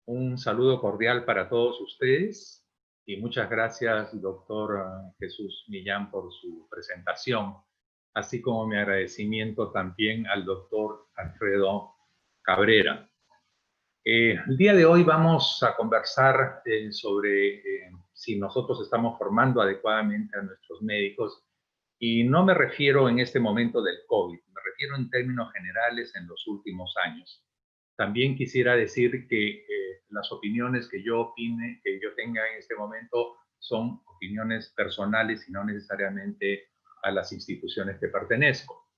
Un saludo cordial para todos ustedes y muchas gracias, doctor Jesús Millán, por su presentación, así como mi agradecimiento también al doctor Alfredo Cabrera. El día de hoy vamos a conversar sobre si nosotros estamos formando adecuadamente a nuestros médicos, y no me refiero en este momento del COVID, me refiero en términos generales en los últimos años. También quisiera decir que las opiniones que yo tenga en este momento son opiniones personales y no necesariamente a las instituciones que pertenezco.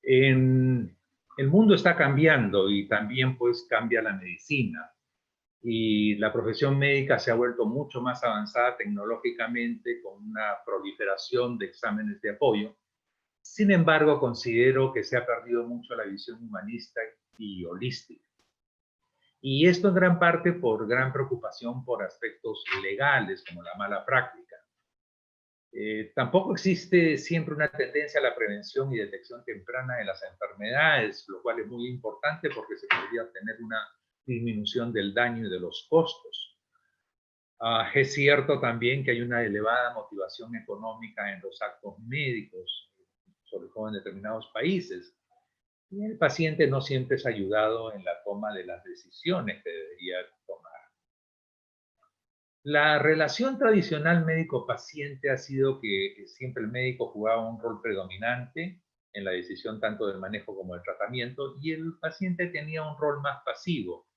El mundo está cambiando y también pues cambia la medicina, y la profesión médica se ha vuelto mucho más avanzada tecnológicamente con una proliferación de exámenes de apoyo. Sin embargo, considero que se ha perdido mucho la visión humanista y holística. Y esto en gran parte por gran preocupación por aspectos legales como la mala práctica. Tampoco existe siempre una tendencia a la prevención y detección temprana de las enfermedades, lo cual es muy importante porque se podría obtener una disminución del daño y de los costos. Es cierto también que hay una elevada motivación económica en los actos médicos, sobre todo en determinados países, y el paciente no siempre es ayudado en la toma de las decisiones que debería tomar. La relación tradicional médico-paciente ha sido que siempre el médico jugaba un rol predominante en la decisión tanto del manejo como del tratamiento, y el paciente tenía un rol más pasivo.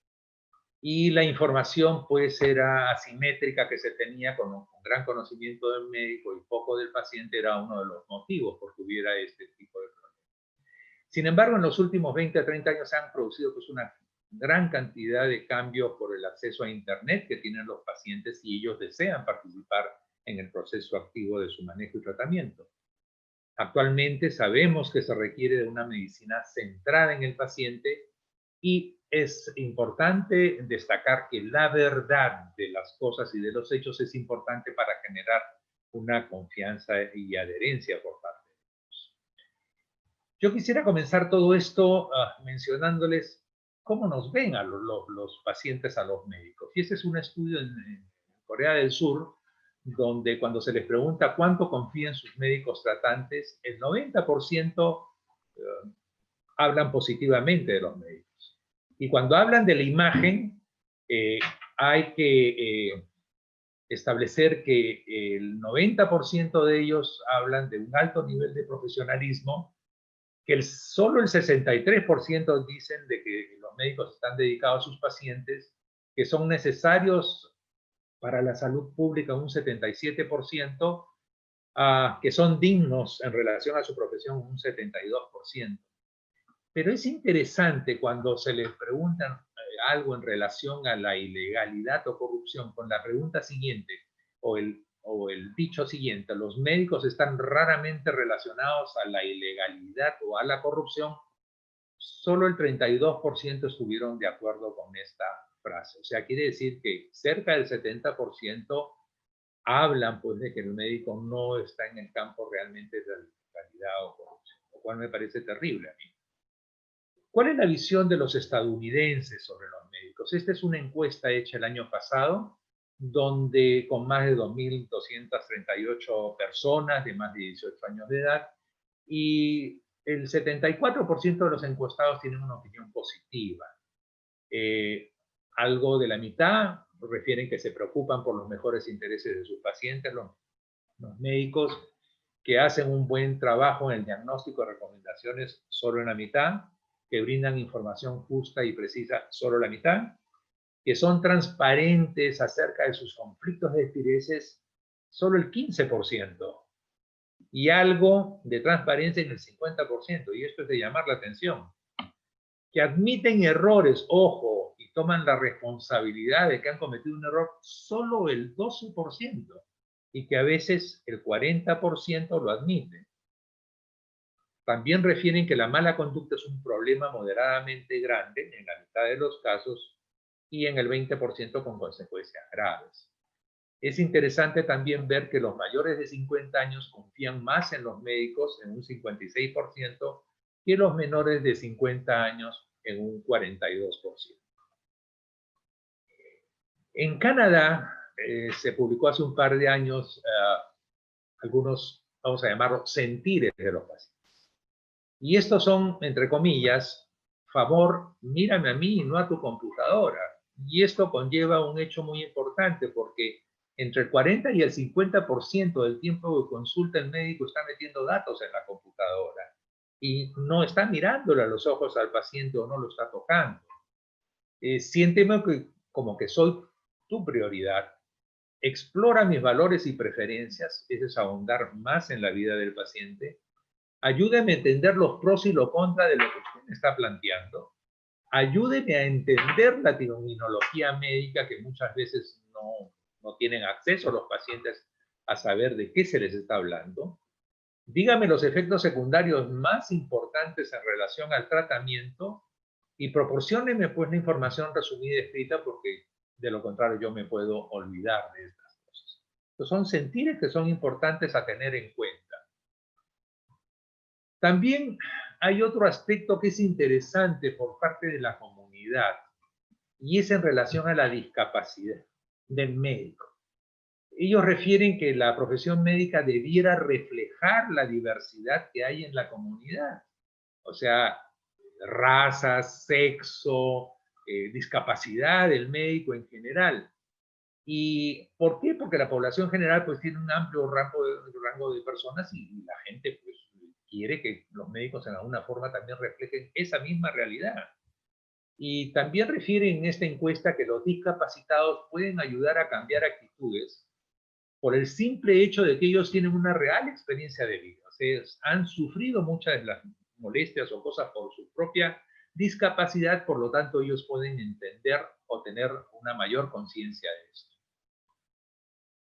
Y la información pues era asimétrica que se tenía con un gran conocimiento del médico y poco del paciente, era uno de los motivos por que hubiera este tipo de problemas. Sin embargo, en los últimos 20 a 30 años se han producido pues una gran cantidad de cambios por el acceso a Internet que tienen los pacientes y ellos desean participar en el proceso activo de su manejo y tratamiento. Actualmente sabemos que se requiere de una medicina centrada en el paciente, y es importante destacar que la verdad de las cosas y de los hechos es importante para generar una confianza y adherencia por parte de ellos. Yo quisiera comenzar todo esto mencionándoles cómo nos ven a los pacientes a los médicos. Y ese es un estudio en Corea del Sur, donde cuando se les pregunta cuánto confían sus médicos tratantes, el 90% eh, hablan positivamente de los médicos. Y cuando hablan de la imagen, eh, hay que establecer que el 90% de ellos hablan de un alto nivel de profesionalismo, que solo el 63% dicen de que los médicos están dedicados a sus pacientes, que son necesarios para la salud pública un 77%, que son dignos en relación a su profesión un 72%. Pero es interesante cuando se les pregunta algo en relación a la ilegalidad o corrupción, con la pregunta siguiente o el dicho siguiente: los médicos están raramente relacionados a la ilegalidad o a la corrupción. Solo el 32% estuvieron de acuerdo con esta frase. O sea, quiere decir que cerca del 70% hablan pues de que el médico no está en el campo realmente de la ilegalidad o corrupción, lo cual me parece terrible a mí. ¿Cuál es la visión de los estadounidenses sobre los médicos? Esta es una encuesta hecha el año pasado, donde con más de 2.238 personas de más de 18 años de edad, y el 74% de los encuestados tienen una opinión positiva. Algo de la mitad refieren que se preocupan por los mejores intereses de sus pacientes. Los médicos que hacen un buen trabajo en el diagnóstico y recomendaciones, solo en la mitad; que brindan información justa y precisa, solo la mitad; que son transparentes acerca de sus conflictos de intereses, solo el 15%, y algo de transparencia en el 50%, y esto es de llamar la atención. Que admiten errores, ojo, y toman la responsabilidad de que han cometido un error, solo el 12%, y que a veces el 40% lo admite. También refieren que la mala conducta es un problema moderadamente grande en la mitad de los casos, y en el 20% con consecuencias graves. Es interesante también ver que los mayores de 50 años confían más en los médicos en un 56%, que los menores de 50 años en un 42%. En Canadá se publicó hace un par de años algunos, vamos a llamarlo, sentires de los pacientes. Y estos son, entre comillas, favor, mírame a mí, no a tu computadora. Y esto conlleva un hecho muy importante porque entre el 40 y el 50% del tiempo de consulta el médico está metiendo datos en la computadora y no está mirándole a los ojos al paciente o no lo está tocando. Siénteme como que soy tu prioridad. Explora mis valores y preferencias, eso es ahondar más en la vida del paciente. Ayúdeme a entender los pros y los contras de lo que usted me está planteando. Ayúdeme a entender la terminología médica que muchas veces no tienen acceso los pacientes a saber de qué se les está hablando. Dígame los efectos secundarios más importantes en relación al tratamiento y proporcióneme pues la información resumida y escrita porque de lo contrario yo me puedo olvidar de estas cosas. Entonces son sentires que son importantes a tener en cuenta. También hay otro aspecto que es interesante por parte de la comunidad y es en relación a la discapacidad del médico. Ellos refieren que la profesión médica debiera reflejar la diversidad que hay en la comunidad. O sea, razas, sexo, discapacidad del médico en general. ¿Y por qué? Porque la población general pues tiene un amplio rango de personas y la gente pues quiere que los médicos en alguna forma también reflejen esa misma realidad. Y también refieren en esta encuesta que los discapacitados pueden ayudar a cambiar actitudes por el simple hecho de que ellos tienen una real experiencia de vida. O sea, han sufrido muchas de las molestias o cosas por su propia discapacidad, por lo tanto ellos pueden entender o tener una mayor conciencia de esto.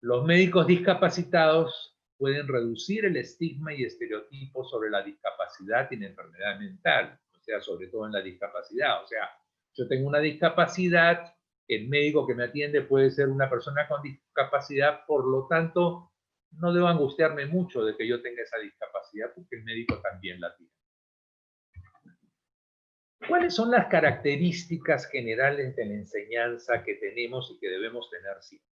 Los médicos discapacitados pueden reducir el estigma y estereotipos sobre la discapacidad y la enfermedad mental, o sea, sobre todo en la discapacidad. O sea, yo tengo una discapacidad, el médico que me atiende puede ser una persona con discapacidad, por lo tanto, no debo angustiarme mucho de que yo tenga esa discapacidad porque el médico también la tiene. ¿Cuáles son las características generales de la enseñanza que tenemos y que debemos tener siempre?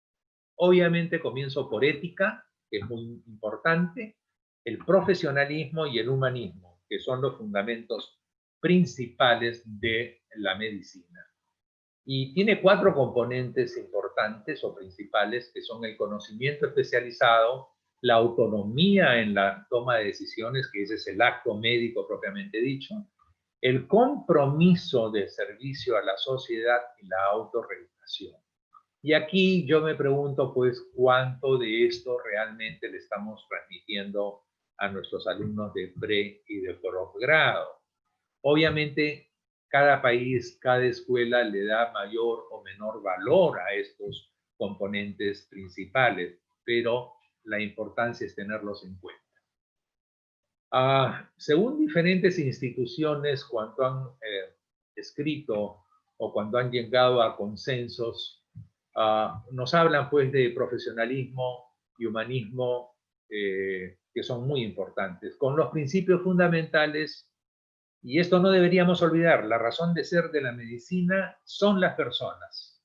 Obviamente comienzo por ética, que es muy importante, el profesionalismo y el humanismo, que son los fundamentos principales de la medicina. Y tiene 4 componentes importantes o principales, que son el conocimiento especializado, la autonomía en la toma de decisiones, que ese es el acto médico propiamente dicho, el compromiso de servicio a la sociedad y la autorregulación. Y aquí yo me pregunto, pues, ¿cuánto de esto realmente le estamos transmitiendo a nuestros alumnos de pre y de posgrado? Obviamente, cada país, cada escuela le da mayor o menor valor a estos componentes principales, pero la importancia es tenerlos en cuenta. Según diferentes instituciones, cuando han escrito o cuando han llegado a consensos, nos hablan pues de profesionalismo y humanismo que son muy importantes, con los principios fundamentales, y esto no deberíamos olvidar, la razón de ser de la medicina son las personas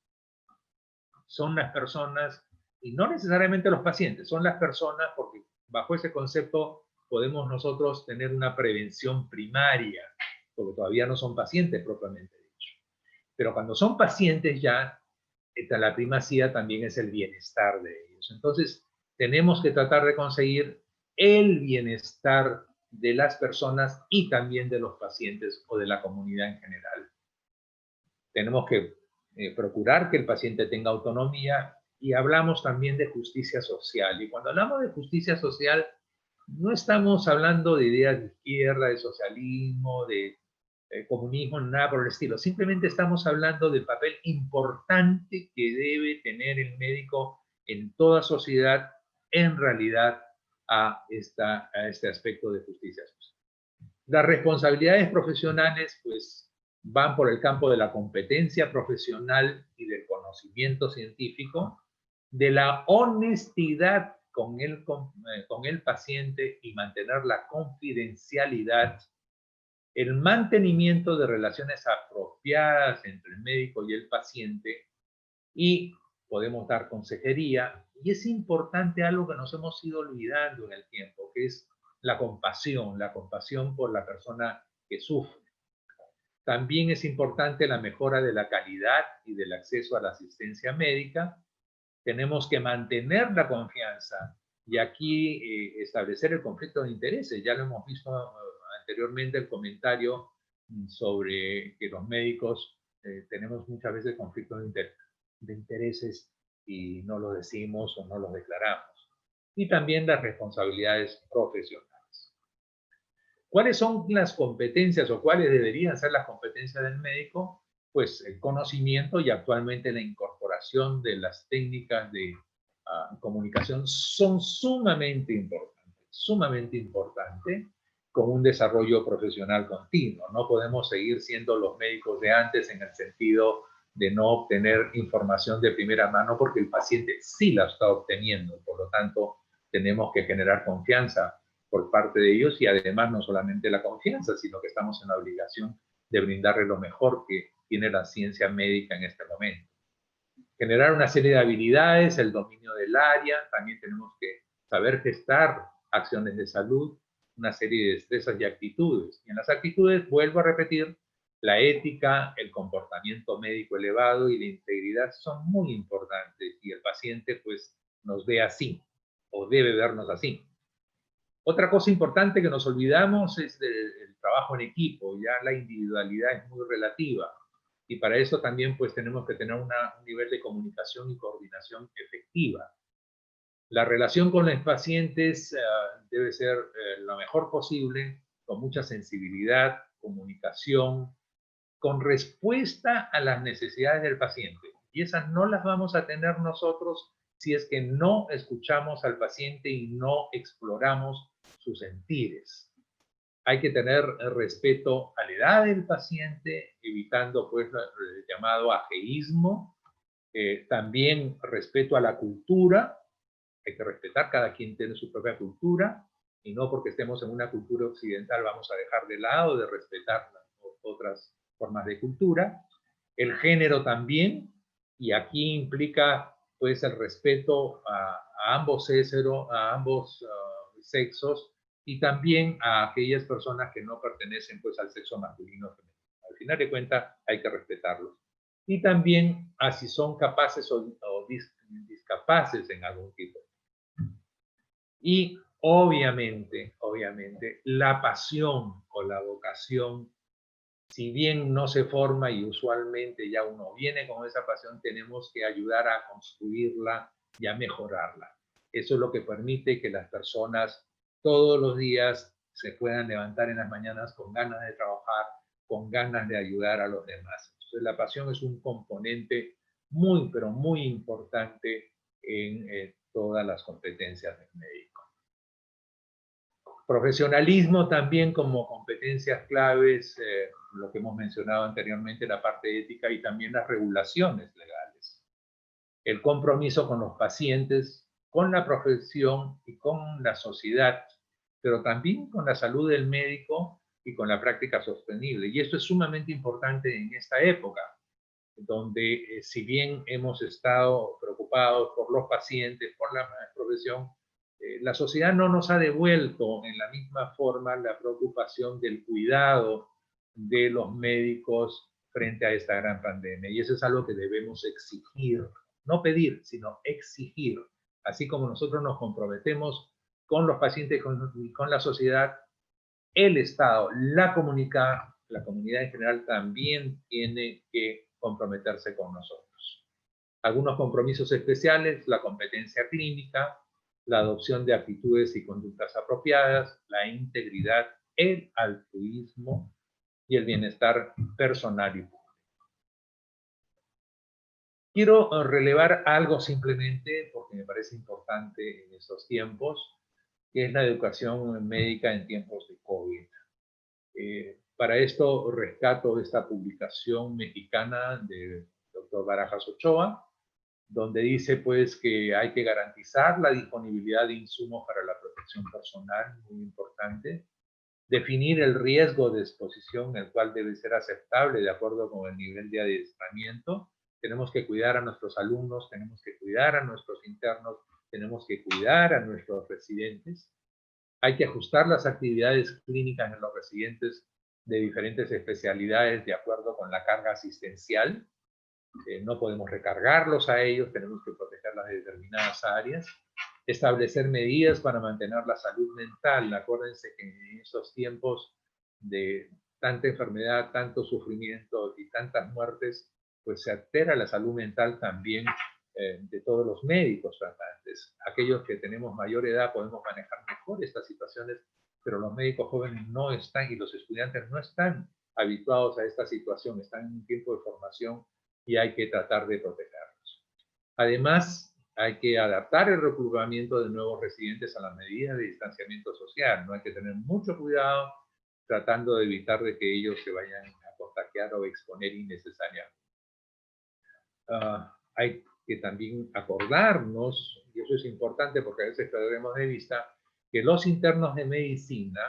y no necesariamente los pacientes, son las personas porque bajo ese concepto podemos nosotros tener una prevención primaria, porque todavía no son pacientes propiamente dicho. Pero cuando son pacientes ya, la primacía también es el bienestar de ellos. Entonces, tenemos que tratar de conseguir el bienestar de las personas y también de los pacientes o de la comunidad en general. Tenemos que procurar que el paciente tenga autonomía y hablamos también de justicia social. Y cuando hablamos de justicia social, no estamos hablando de ideas de izquierda, de socialismo, de comunismo, nada por el estilo. Simplemente estamos hablando del papel importante que debe tener el médico en toda sociedad en realidad a este aspecto de justicia social. Las responsabilidades profesionales, pues, van por el campo de la competencia profesional y del conocimiento científico, de la honestidad con el paciente y mantener la confidencialidad, el mantenimiento de relaciones apropiadas entre el médico y el paciente y podemos dar consejería, y es importante algo que nos hemos ido olvidando en el tiempo, que es la compasión por la persona que sufre. También es importante la mejora de la calidad y del acceso a la asistencia médica. Tenemos que mantener la confianza y aquí establecer el conflicto de intereses. Ya lo hemos visto anteriormente, el comentario sobre que los médicos tenemos muchas veces conflictos de intereses y no lo decimos o no lo declaramos. Y también las responsabilidades profesionales. ¿Cuáles son las competencias o cuáles deberían ser las competencias del médico? Pues el conocimiento y actualmente la incorporación de las técnicas de comunicación son sumamente importantes, con un desarrollo profesional continuo. No podemos seguir siendo los médicos de antes en el sentido de no obtener información de primera mano porque el paciente sí la está obteniendo. Por lo tanto, tenemos que generar confianza por parte de ellos y además no solamente la confianza, sino que estamos en la obligación de brindarle lo mejor que tiene la ciencia médica en este momento. Generar una serie de habilidades, el dominio del área, también tenemos que saber gestar acciones de salud, una serie de destrezas y actitudes. Y en las actitudes, vuelvo a repetir, la ética, el comportamiento médico elevado y la integridad son muy importantes y el paciente pues nos ve así o debe vernos así. Otra cosa importante que nos olvidamos es el trabajo en equipo. Ya la individualidad es muy relativa y para eso también pues tenemos que tener un nivel de comunicación y coordinación efectiva. La relación con los pacientes debe ser lo mejor posible, con mucha sensibilidad, comunicación, con respuesta a las necesidades del paciente. Y esas no las vamos a tener nosotros si es que no escuchamos al paciente y no exploramos sus sentires. Hay que tener respeto a la edad del paciente, evitando pues el llamado ajeísmo. También respeto a la cultura. Hay que respetar, cada quien tiene su propia cultura y no porque estemos en una cultura occidental vamos a dejar de lado de respetar las otras formas de cultura. El género también, y aquí implica pues el respeto a ambos sexos y también a aquellas personas que no pertenecen pues al sexo masculino o femenino. Al final de cuentas hay que respetarlos. Y también a si son capaces o discapaces en algún tipo. Y obviamente, la pasión o la vocación, si bien no se forma y usualmente ya uno viene con esa pasión, tenemos que ayudar a construirla y a mejorarla. Eso es lo que permite que las personas todos los días se puedan levantar en las mañanas con ganas de trabajar, con ganas de ayudar a los demás. Entonces, la pasión es un componente muy, pero muy importante en todas las competencias del médico. Profesionalismo también como competencias claves, lo que hemos mencionado anteriormente, la parte ética y también las regulaciones legales. El compromiso con los pacientes, con la profesión y con la sociedad, pero también con la salud del médico y con la práctica sostenible. Y esto es sumamente importante en esta época, donde si bien hemos estado preocupados por los pacientes, por la profesión, la sociedad no nos ha devuelto en la misma forma la preocupación del cuidado de los médicos frente a esta gran pandemia. Y eso es algo que debemos exigir, no pedir, sino exigir. Así como nosotros nos comprometemos con los pacientes y con la sociedad, el Estado, la comunidad en general también tiene que comprometerse con nosotros. Algunos compromisos especiales, la competencia clínica, la adopción de actitudes y conductas apropiadas, la integridad, el altruismo y el bienestar personal y público. Quiero relevar algo simplemente porque me parece importante en estos tiempos, que es la educación médica en tiempos de COVID. Para esto rescato esta publicación mexicana del doctor Barajas Ochoa, donde dice pues que hay que garantizar la disponibilidad de insumos para la protección personal, muy importante, definir el riesgo de exposición, el cual debe ser aceptable de acuerdo con el nivel de adiestramiento. Tenemos que cuidar a nuestros alumnos, tenemos que cuidar a nuestros internos, tenemos que cuidar a nuestros residentes. Hay que ajustar las actividades clínicas en los residentes de diferentes especialidades de acuerdo con la carga asistencial. No podemos recargarlos a ellos, tenemos que protegerlas de determinadas áreas. Establecer medidas para mantener la salud mental. Acuérdense que en estos tiempos de tanta enfermedad, tanto sufrimiento y tantas muertes, pues se altera la salud mental también de todos los médicos tratantes. Aquellos que tenemos mayor edad podemos manejar mejor estas situaciones, pero los médicos jóvenes no están y los estudiantes no están habituados a esta situación, están en un tiempo de formación y hay que tratar de protegerlos. Además, hay que adaptar el reclutamiento de nuevos residentes a las medidas de distanciamiento social. No hay que tener mucho cuidado tratando de evitar de que ellos se vayan a contagiar o exponer innecesariamente. Hay que también acordarnos, y eso es importante porque a veces perdemos de vista, que los internos de medicina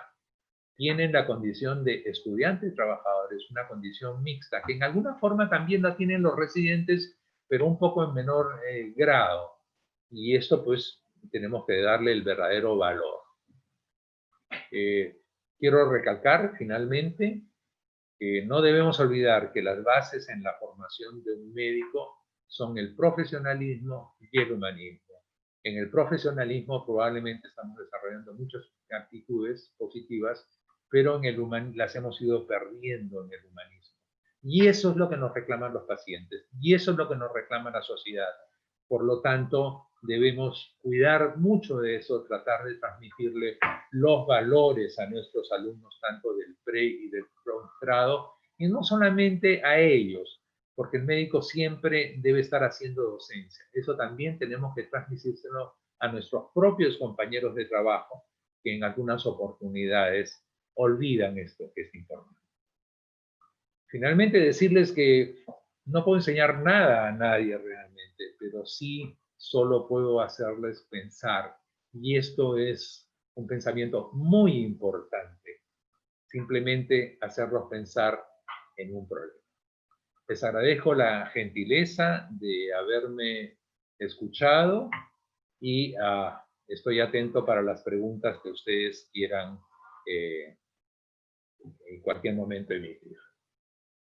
tienen la condición de estudiantes y trabajadores, una condición mixta, que en alguna forma también la tienen los residentes, pero un poco en menor grado. Y esto pues tenemos que darle el verdadero valor. Quiero recalcar finalmente que no debemos olvidar que las bases en la formación de un médico son el profesionalismo y el humanismo. En el profesionalismo probablemente estamos desarrollando muchas actitudes positivas, pero en el las hemos ido perdiendo en el humanismo. Y eso es lo que nos reclaman los pacientes, y eso es lo que nos reclama la sociedad. Por lo tanto, debemos cuidar mucho de eso, tratar de transmitirle los valores a nuestros alumnos, tanto del pre y del posgrado, y no solamente a ellos, porque el médico siempre debe estar haciendo docencia. Eso también tenemos que transmitírselo a nuestros propios compañeros de trabajo, que en algunas oportunidades olvidan esto que es importante. Finalmente, decirles que no puedo enseñar nada a nadie realmente, pero sí solo puedo hacerles pensar. Y esto es un pensamiento muy importante. Simplemente hacerlos pensar en un problema. Les agradezco la gentileza de haberme escuchado y estoy atento para las preguntas que ustedes quieran en cualquier momento emitir.